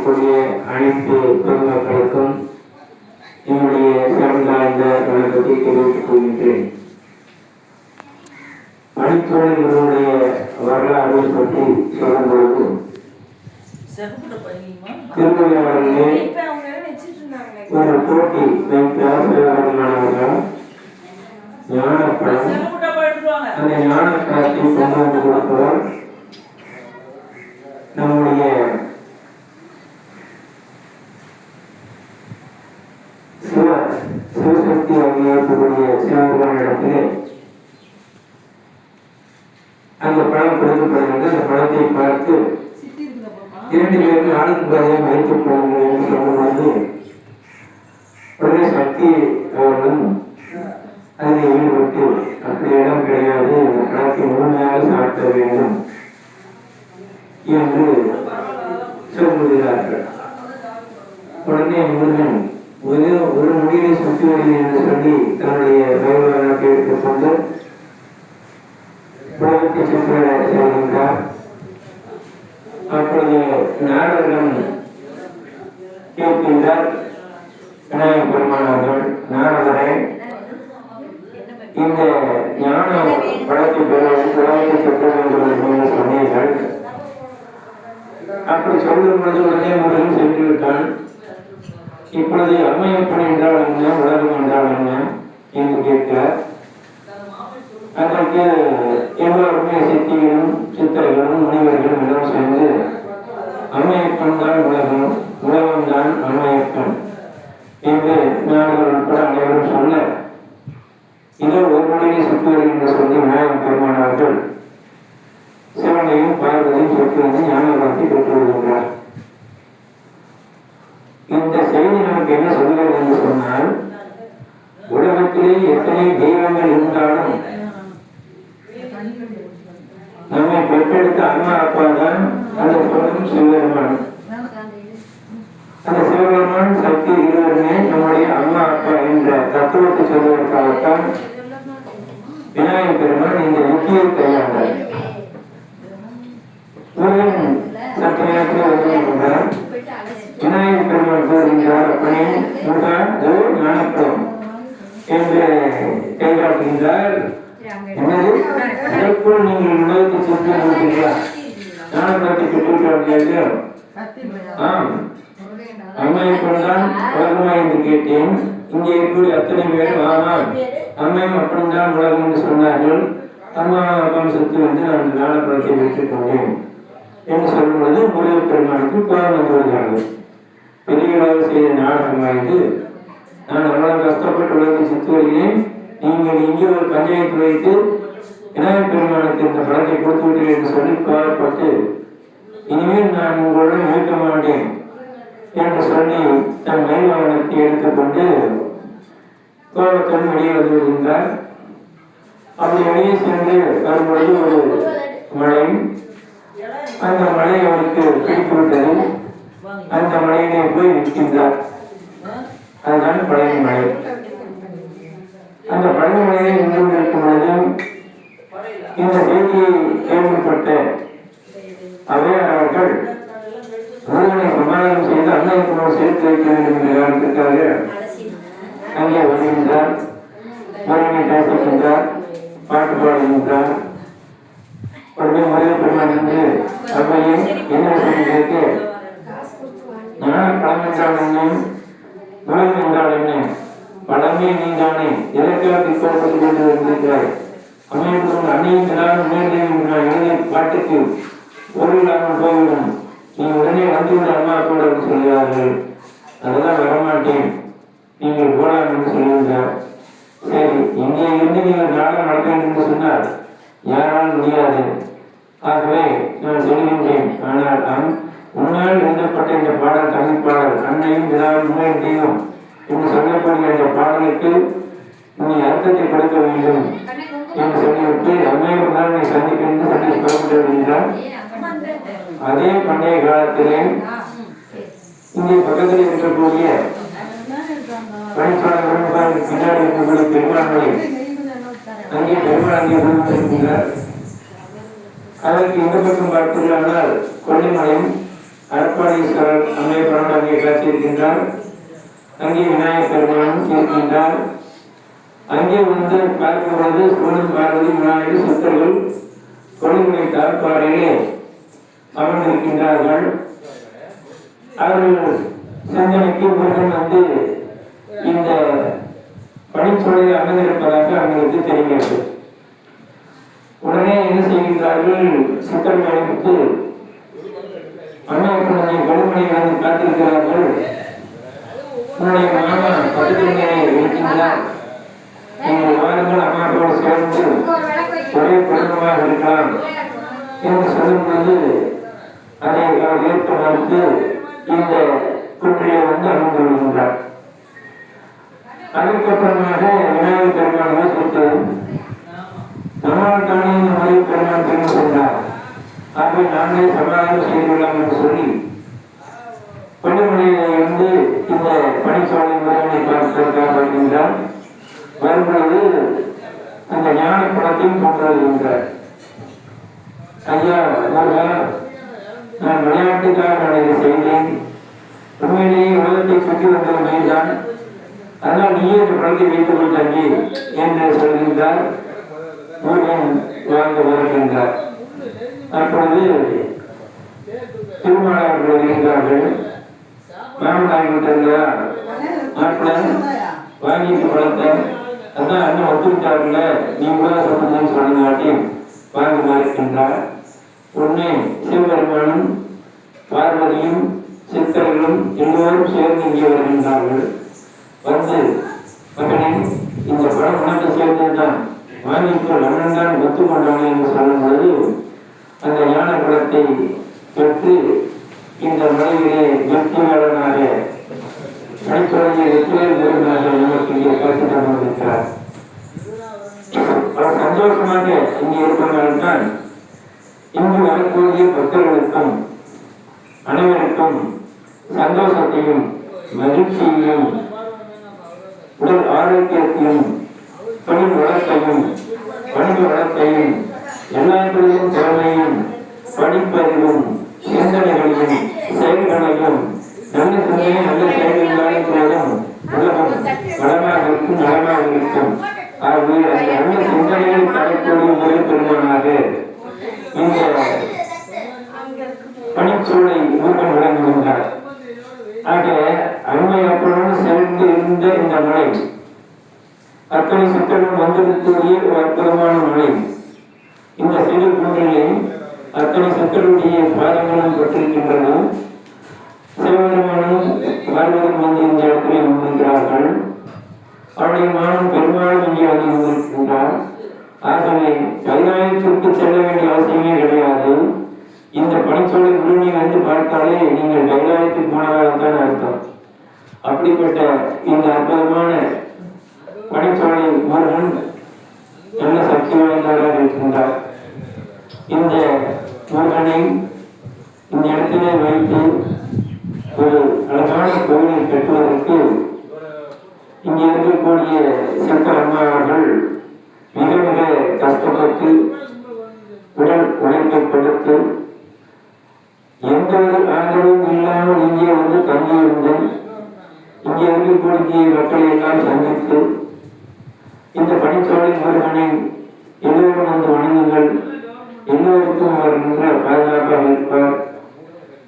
இருக்கக்கூடிய அனைத்து பொதுமக்களுக்கும் என்னுடைய சிறந்தாழ்ந்த வணக்கத்தை தெரிவித்துக் கொள்கின்றேன். மணித்தோழர்களுடைய வரலாறு பற்றி சொல்லும் பொழுது திருமணவர்களே ஒரு போட்டி மாணவர்கள் ஞானப்பழம் அந்த ஞானப்பழத்தை கொண்டு வந்து கொடுப்பவர் நம்முடைய சிவசக்தி இருக்கக்கூடிய சிவபெருமானிடத்திலே அந்த பழம் கொடுக்கப்படுகிறது. அந்த பழத்தை பார்த்து 2 பேருக்கு ஆளுக்கு பதிலாக வைத்துக் கொள்ளுங்கள் என்று சொல்லும்போது உடனே சக்தி அவர்களும் அதில் ஈடுபட்டு அப்படி இடம் கிடையாது, இந்த பழத்தை முழுமையாக சாப்பிட வேண்டும் என்று சொல்லுகிறார்கள். உடனே முருகன் ஒரு முடிவை சுற்றி வருகிறேன் என்று சொல்லி தன்னுடைய வைபவத்தை எடுத்துக்கொண்டு உலகத்தை சுற்றி செல்கின்றார். அப்பொழுது நாரதன் கேட்கின்றார், விநாயக பெருமானார்கள், நாரதரை இந்த ஞான பழத்தை பெறுவது உலகத்தை சுற்ற வேண்டும் என்று சொன்னீர்கள். அப்படி சொல்லும் பொழுது உடனே முருகன் சென்று விட்டான். இப்பொழுது அம்மையப்பன் என்றால் என்ன, உலகம் என்றால் என்ன என்று கேட்கிறார். அதற்கு எல்லோருமே சித்திகளும் சித்தர்களும் முனிவர்களும் எல்லாம் சேர்ந்து அம்மையப்பன் தான் உலகம், உலகம் தான் அம்மையப்பன் என்று ஞானங்கள் உட்பட அனைவரும் சொல்ல, இதோ ஒரு மொழியை சுற்றுவது என்று சொல்லி விநாயக பெருமானார்கள் சிவனையும் பார்வதையும் சுற்றி வந்து ஞானத்தை பெற்று வருகின்றார். இந்த செய்தி நமக்கு என்ன சொல்கிறது என்று சொன்னால், உலகத்திலே எத்தனை தெய்வங்கள் இருந்தாலும் நம்மை பெற்றெடுத்த அம்மா அப்பா தான் அந்த சொல்லும் சிவபெருமான். அந்த சிவபெருமான் சக்தி இருவருமே நம்முடைய அம்மா அப்பா என்ற தத்துவத்தை சொல்வதற்காகத்தான் விநாயக பெருமான் இந்த யுக்தியை கையாண்டார். முருகன் சற்று நேரத்தில் வருகின்றார். விநாயக பெருமான் கூறுகின்றார், அப்பனே முருகா ஞானப்பழம் என்று கைகாட்டுகின்றார். என்னது அதற்குள் நீங்கள் உலகத்தை சுற்றி இருக்கிறீர்களா? ஞானப்பழத்தை பெற்றுவிட்டார்கள். ஆம், அம்மையப்பன் தான் உலகமா என்று கேட்டேன். இங்கே இருக்கக்கூடிய அத்தனை பேரும் ஆனால் அம்மையும் அப்படின்தான் உலகம் என்று சொன்னார்கள். அம்மா அப்பா சுற்றி வந்து நான் ஞானப்பழத்தை பெற்றுக் கொண்டேன் என்று சொல்லும்பொழுது முருகப் பெருமானுக்கு கோபம் வந்து வருகிறார்கள். பெரியவராக செய்த நாடகமாயிட்டு நான் அவ்வளவு கஷ்டப்பட்டு உலகத்தை சுற்றி வருகிறேன், நீங்கள் இங்கே ஒரு பஞ்சாயத்து வைத்து விநாயக பெருமானுக்கு இந்த பழத்தை கொடுத்து விட்டீர்கள் என்று சொல்லி கோபப்பட்டு இனிமேல் நான் உங்களுடன் இருக்க மாட்டேன் என்று சொல்லி தன் மைவாகனத்தை எடுத்துக்கொண்டு கோபத்துடன் வெளியே வந்து வருகின்றார். அப்படி வெளியே சென்று வரும்பொழுது ஒரு மழை, அந்த மழை அவருக்கு பிடித்துவிட்டது. அந்த மழையிலே போய் நிற்கின்றார். அதுதான் பழைய மழை. அந்த பழைய மழையை நின்று கொண்டிருக்கும் பொழுது இந்த செய்தியை கேள்விப்பட்ட அவையார் அவர்கள் முருகனை சமாதானம் செய்து அன்னையப்பனோடு சேர்த்து வைக்க வேண்டும் என்ற காரணத்திற்காக அங்கே வருகின்றார். முருகனை பேசுகின்றார், பாட்டு பாடுகின்றார். உடனே முருக பெருமான் என்று அவையை என்ன சொல்லி கேட்க, ஞான பழம் என்றால் என்ன, உலகம் என்றால் என்ன, பழமே நீங்கானே எதற்காக கோபப்பட்டு கொண்டு வந்திருக்கிறாய், அமையப்படும் அன்னையும் எழுதிய பாட்டுக்கு ஒரு இல்லாமல் போய்விடும், நீ உடனே வந்துவிட அம்மா கூட என்று சொல்கிறார்கள். அதெல்லாம் வரமாட்டேன், நீங்கள் போலாம் என்று சொல்லுகிறார். சரி, இங்கே இருந்து நீங்கள் நாடகம் நடத்த வேண்டும் என்று சொன்னால் யாரால் முடியாது. ஆகவே நான் சொல்கின்றேன். ஆனால் முன்னால் எழுதப்பட்ட இந்த பாடல் தமிழ் பாடல் அன்னையும் விழாவில் முன்னேற் தெய்வம் என்று சொல்லக்கூடிய அந்த பாடலுக்கு நீ அர்த்தத்தை கொடுக்க வேண்டும் என்று சொல்லிவிட்டு அம்மையும் தான் சந்திக்க என்று சொல்லி புறப்பட்டு வருகின்றார். அதே பண்டைய காலத்திலே இங்கே பக்கத்தில் இருக்கக்கூடிய பணிப்பாளர்களுக்கு பின்னாடி இருக்கக்கூடிய பெருமாள்களை அங்கே பெருமாள் அங்கே இருக்கின்றார். அதற்கு இந்த பக்கம் பார்க்கிறார்கள் கொல்லிமலையும் அரப்பாளீஸ்வரர் அம்மை புரண்டு அங்கே காட்சியிருக்கின்றார். அங்கே விநாயகர் பெருமானும் இருக்கின்றார். அங்கே வந்து பார்க்கும்போது சிவனும் பார்வதி விநாயகர் சித்தர்கள் கொடிமுறை தாழ்பாறையிலே அமர்ந்திருக்கின்றார்கள். அவர்கள் சிந்தனைக்கு முருகன் வந்து இந்த பணிச்சூழலில் அமர்ந்திருப்பதாக அவர்களுக்கு தெரிகிறது. உடனே என்ன செய்கின்றார்கள்? சித்தர்கள் அழைத்து அம்மாவுடைய கடுமனை வந்து காத்திருக்கிறார்கள். உன்னுடைய மாமா பக்கத்திலே இருக்கின்றார், நீங்கள் வாருங்கள் அம்மாவோடு சேர்ந்து ஒரே குடும்பமாக இருக்கலாம் என்று சொல்லும்போது அதை அவர் ஏற்க மறுத்து இந்த குன்றியை வந்து அமர்ந்து விடுகின்றார். அதுக்கப்புறமாக விநாயகர் பெருமான் யோசித்து நம்மால் தானே இந்த மறைவு பெருமான் தெரிந்து கொண்டார், ஆகவே நாங்களே சமாதானம் செய்துள்ளோம் என்று சொல்லி பணிமனையில இருந்து இந்த பணிச்சாலை முறையை பார்ப்பதற்காக வருகின்றார். வரும்பொழுது அந்த ஞான படத்தையும் கொண்டு வருகின்றார். ஐயா முருகா, நான் விளையாட்டுக்காக நான் இதை செய்தேன், உண்மையிலேயே உலகத்தை சுற்றி வந்த மேல்தான், அதனால் நீயே இந்த படத்தை வைத்துக் கொள் தங்கி என்று சொல்கின்றார். முருகன் வாழ்ந்து வருகின்றார். அப்பொழுது திருமணவர்கள் இருக்கிறார்கள். மாமனாகிவிட்டார்களா மாப்பிள்ள வாங்கிட்டு பழத்தை அதான் அண்ணன் ஒத்துக்கிட்டார்கள, நீ கூட சொன்னதுன்னு சொன்னதாட்டி வாங்க மாறிக்கின்றார். உடனே சிவபெருமானும் பார்வதியும் சித்தர்களும் எல்லோரும் சேர்ந்து இங்கே வருகின்றார்கள். வந்து மகனே, இந்த படம் உனக்கு சேர்ந்ததுதான், வாங்கிக்கொள், அண்ணன் தான் ஒத்துக்கொண்டானே என்று சொல்லும்போது அந்த ஞான படத்தை பெற்று இந்த மலையிலே வெற்றியாளனாக பணித்துறையை வெற்றியாளர் முருகனாக நமக்கு இங்கே காத்துக் கொண்டிருக்கிறார். அவர் சந்தோஷமாக இங்கே இருப்பவர்கள் தான் இங்கு வரக்கூடிய பக்தர்களுக்கும் அனைவருக்கும் சந்தோஷத்தையும் மகிழ்ச்சியையும் உடல் ஆரோக்கியத்தையும் தொழில் வளத்தையும் வணிக வளத்தையும் எல்லாத்திலும் திறமையும் படிப்பறிவும் சிந்தனைகளையும் செயல்களையும் நல்ல சிந்தனை நல்ல செயல்களாலும் உலகம் வளமாக இருக்கும் நலமாக இருக்கும். ஆகவே அந்த நல்ல சிந்தனையை தரக்கூடிய ஒரே பெருமானாக இந்த பணிச்சூழலை முருகன் விளங்குகின்றார். ஆக அருமை அப்பளோடு சேர்ந்து இருந்த இந்த மலை அத்தனை சித்தர்கள் வந்திருக்கக்கூடிய ஒரு அற்புதமான மலை. இந்த சிறு குன்றிலே அத்தனை சித்தருடைய பாதங்களும் பெற்றிருக்கின்றன. சிவபெருமானும் பார்வதியும் வந்து இந்த இடத்திலே வந்திருக்கிறார்கள். அவருடைய மானம் பெருமாளும் இங்கே வந்து வந்திருக்கின்றார். ஆகவே கைலாயத்திற்கு செல்ல வேண்டிய அவசியமே கிடையாது. இந்த பணிச்சூழல் முழுமை வந்து பார்த்தாலே நீங்கள் கைலாயத்துக்கு போனதாகத்தான் அர்த்தம். அப்படிப்பட்ட இந்த அற்புதமான பணிச்சூழலை முருகன் நல்ல சக்தி வாய்ந்தவராக இருக்கின்றார். இந்த முருகனை இந்த இடத்திலே வைத்து ஒரு அழகான கோவிலை கட்டுவதற்கு இங்கே இருக்கக்கூடிய சித்தர் அம்மா அவர்கள் மிக மிக கஷ்டப்பட்டு உடல் உழைப்பை கொடுத்து எந்த ஒரு ஆதரவும் இல்லாமல் இங்கே வந்து தங்கியிருந்து இங்கே இருக்கக்கூடிய மக்களை எல்லாம் சந்தித்து இந்த பணிச்சூழல் முருகனை எல்லோரும் வந்து வணங்குங்கள், எல்லோருக்கும் அவர் நின்ற பாதுகாப்பாக இருப்பார்,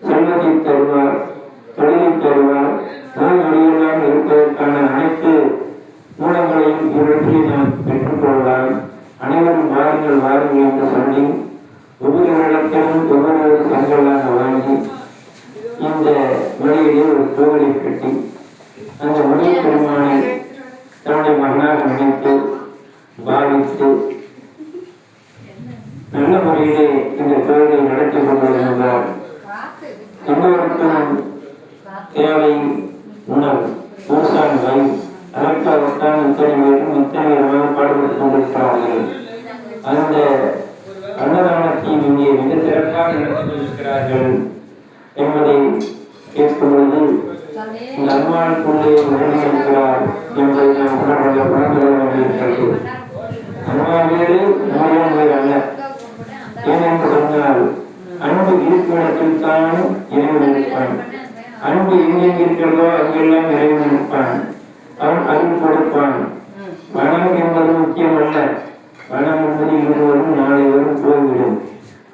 செல்வத்தை தருவார், தொழிலை தருவார், நோய் நொடியெல்லாம் இருப்பதற்கான அனைத்து மூலங்களையும் இவற்றிலே நாம் பெற்றுக்கொள்ளலாம், அனைவரும் வாருங்கள் வாருங்கள் என்று சொல்லி ஒவ்வொரு இடத்திலும் ஒவ்வொரு சங்களாக வாங்கி இந்த மலையிலே ஒரு கோவிலை கட்டி அந்த மொழி பெருமானை தன்னுடைய மகனாக நினைத்து பாவித்து நல்ல முறையிலே இந்த கோவிலை நடத்தி கொண்டிருந்தார். எல்லோருக்கும் தேவை உணவு, பூசான் வை, அதற்காகத்தான் இத்தனை பேரும் இத்தனை விதமாக பாடுபட்டுக் கொண்டிருக்கிறார்கள். அந்த அன்னதானத்தையும் இங்கே மிக சிறப்பாக நடத்தி கொண்டிருக்கிறார்கள் என்பதை கேட்கும் பொழுது இந்த அம்மாளுக்குள்ளே இருக்கிறார் என்பதை நாம் உணர்ந்த புலம்பெற வேண்டியிருக்கிறது. அம்மா வீடு முருகன் வீடு அல்ல. ஏனென்று சொன்னால் அன்பு இருப்பிடத்தில் தான் இறைவன் இருப்பான். அன்பு எங்கெங்க இருக்கிறதோ அங்கெல்லாம் இறைவன் இருப்பான். அவன் அருள் கொடுப்பான். பணம் என்பது முக்கியமல்ல. பணம் என்பது இன்று வரும் நாளை வரும் போய்விடும்.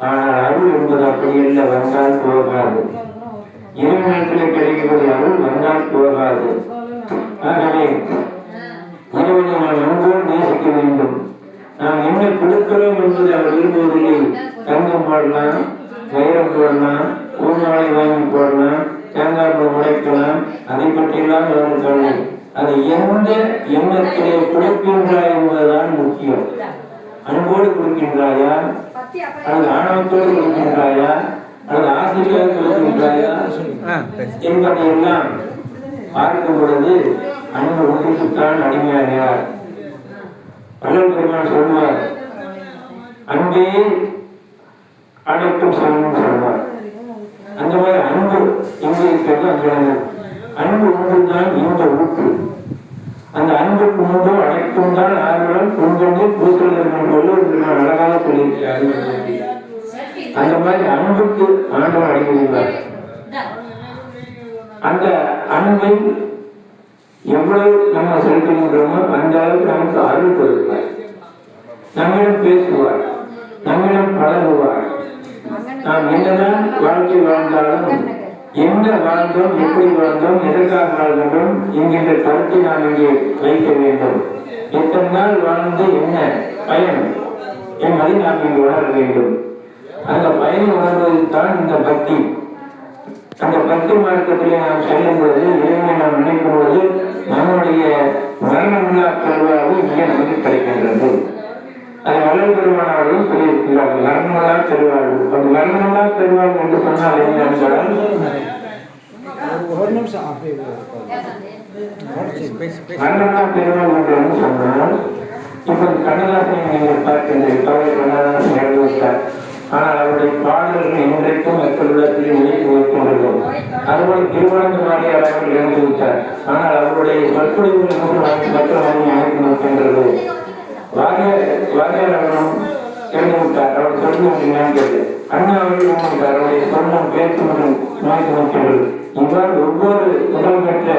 ஆனால் அருள் என்பது அப்படி அல்ல, வந்தால் போகாது. இறைவனத்தில் கிடைக்கிறது அருள் வந்தால் போகாது. ஆகவே இறைவனை நாம் அன்போடு நேசிக்க வேண்டும். நாம் என்ன கொடுக்கிறோம் என்பது அவர் விரும்புவதில்லை. தங்கம் போடலாம், வைரம் போடலாம், பூமாலை வாங்கி போடலாம், தேங்காய் உடைக்கலாம், அதை பற்றியெல்லாம் அவர் கவலை. அதை எந்த எண்ணத்திலே கொடுக்கின்றாய் என்பதுதான் முக்கியம். அன்போடு கொடுக்கின்றாயா, அல்லது ஆணவத்தோடு கொடுக்கின்றாயா, அல்லது ஆசிரியர் கொடுக்கின்றாயா என்பதையெல்லாம் பார்க்கும் பொழுது அன்பு ஒன்றுக்குத்தான் அடிமையாகிறார். வள்ளல் பெருமான் சொல்வார், அன்பே அனைத்தும் சொல்லணும்னு சொல்வார். அந்த மாதிரி அன்பு எங்கே இருக்கிறது அங்கே அன்பு ஒன்றுதான் இந்த ஊற்று. அந்த அன்புக்கு முன்பு அனைத்தும் தான் ஆர்வம் கொண்டு பூசல் அழகாக சொல்லியிருக்கிறார். அந்த மாதிரி அன்புக்கு ஆண்டவன் அடைகிறார். அந்த அன்பை எவ்வளவு நம்ம செலுத்துகின்றோமோ அந்த அளவுக்கு நமக்கு அருள் கொடுப்பார். நம்மிடம் பேசுவார், நம்மிடம் பழகுவார். நாம் என்னதான் வாழ்க்கை வாழ்ந்தாலும் எந்த வாழ்ந்தோம், எப்படி வாழ்ந்தோம், எதற்காக வாழ்கின்றோம் என்கின்ற கருத்தை நாம் இங்கே வைக்க வேண்டும். எத்தனை நாள் வாழ்ந்து என்ன பயன் என்பதை நாம் இங்கு உணர வேண்டும். அந்த பயனை உணர்வதில் தான் இந்த பக்தி. அந்த பக்தி மார்க்கத்திலே நாம் செல்லும் பொழுது, இறைவனை நாம் நினைக்கும் பொழுது நம்முடைய மரணமில்லா பெருவாழ்வு இங்கே நமக்கு கிடைக்கின்றது. அதை வள்ளல் பெருமான் அவர்களும் சொல்லியிருக்கிறார்கள், மரணமில்லா பெருவாழ்வு. அந்த மரணமில்லா பெருவாழ்வு என்று சொன்னால் என்ன என்றால், மரணமில்லா பெருவாழ்வு என்று சொன்னால், இப்போது கண்ணதாசனை நீங்கள் பார்க்கின்றீர்கள். கவலை கண்ணதாசன் எழுதிவிட்டார். ஆனால் அவருடைய பாடல்கள் இன்றைக்கும் மக்களிடத்தில் ஒழித்து வைக்கின்றது. அதுபோல் திருவண்ணாமலை வாரியார் அவர்கள் இறந்து விட்டார். ஆனால் அவருடைய சொற்பொழிவுகள் மக்கள் மனதை அழைத்து நிற்கின்றது. வாரியார் அவர்களும் இறந்து விட்டார். அவர் சொல்லும் நினைக்கிறது. அண்ணா அவர்கள் இறந்துவிட்டார். அவருடைய சொன்னம் பேசும் நோய்த்து நிற்கின்றது. இவ்வாறு ஒவ்வொரு புகழ்பெற்ற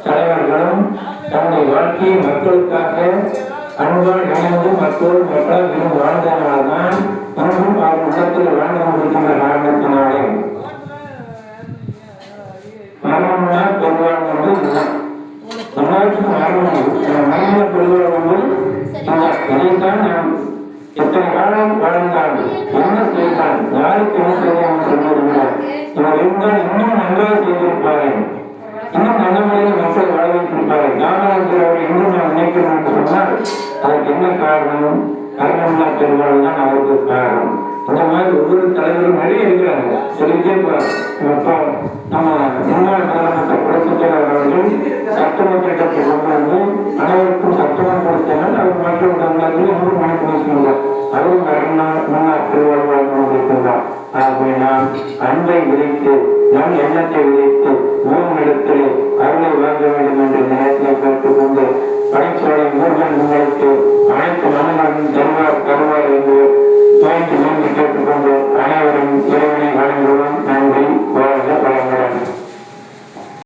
தலைவர்களும் தன்னுடைய வாழ்க்கையை மக்களுக்காக அன்பால் இணைந்து மக்கள் இருந்து வாழ்ந்ததனால்தான் இன்னும் அவர் உள்ளத்தில் வாழ்ந்து கொண்டிருக்கின்ற காரணத்தினாலே மரணம்னா பெருவாழ்வு வந்து இதுதான். எல்லாருக்கும் மரண பெருவாழ்வு வந்து இதைத்தான் நாம் எத்தனை காலம் வாழ்ந்தாலும் என்ன செய்தான், யாருக்கு என்ன செய்யணும் சொல்வதில்லை. இவர் இருந்தால் இன்னும் நன்றாக செய்திருப்பார்கள், இன்னும் நல்ல முறையில் மக்கள் வாழ வைத்திருப்பார்கள். ஞானத்தில் அவர்கள் இன்னும் நாம் நினைக்கிறோம் என்று சொன்னால் அதற்கு என்ன காரணம்? மரணமில்லா பெருவாழ்வு தான் அவருக்கு காரணம். இந்த மாதிரி ஒவ்வொரு தலைவரும் நிறைய இருக்கிறாங்க, சொல்லிட்டே போறாங்க. இப்போ நம்ம முன்னாள் முதலமைச்சர் புரட்சித்தலைவர் அவர்கள் சட்டமன்ற திட்டத்தை கொண்டு வந்து அனைவருக்கும் சட்டமன்றம் கொடுத்தனால் அவர் மக்கள் தமிழர்கள் இன்னும் மனு பேசுகின்றார். அவரும் முன்னாள் பெருவாழ்வு கொண்டிருக்கின்றார். ஆகவே நாம் அன்பை விதைத்து நம் எண்ணத்தை விதைத்து மூலமிடத்திலே அருளை வாங்க வேண்டும் என்று நேரத்தை கேட்டுக்கொண்டு படைச்சோலை முருகன் உங்களுக்கு அனைத்து மனங்களும் தருவார் என்று துவங்கி கேட்டுக்கொண்டு அனைவரும் இறைவனை வழங்குவோம். நன்றி. வாழ்க வளமுடன்.